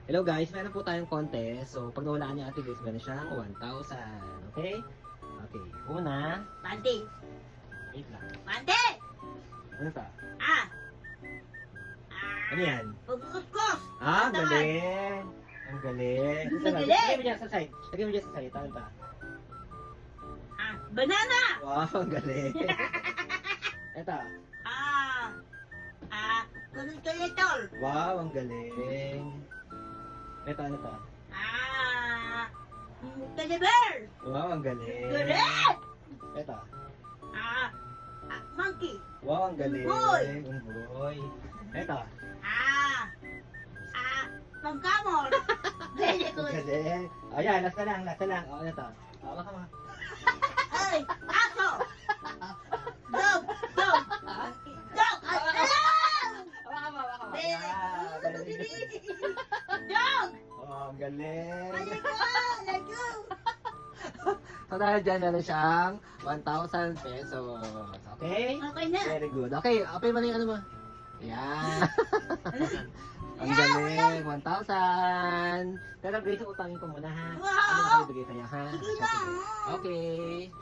Hello guys, meron po tayong contest. So, pag nawalaan niya Ate Grace, meron siyang 1,000. Okay? Okay. Una. Pante! Wait lang. Pante! Ano ta? Ah! Ano yan? Pagkukuskos! Ah, Ano galing. Ang galing. Ang Isa lang. galing. Lagay mo dyan sa side. Lagay mo dyan sa side. Ano ta? Ah! Banana! Wow, ang galing. Ito. Kulitor! Wow, ang galing. Ito, ano to? Telebear! Wow, ang galing. Galing! Ito. Monkey! Wow, ang galing. Unggoy. Unggoy. Ito. Pangkamon! Very Ang good! galing. O yan, last na lang, last na lang. O, ano to? O, baka mga. Ay! Aso! Dog! Dog! Dog! Baka mga. Very Yan, good! galing. Dog! Oh, ang galing. Let's go! So dahil dyan, meron siyang 1,000 pesos. Okay? Okay na. Very good. Okay, open mo na yung ano mo. Yan. Ang galing. 1,000. Pero Grace, utangin ko muna ha. Wow! Ano makibigay sa'yo ha? Sige na. Okay.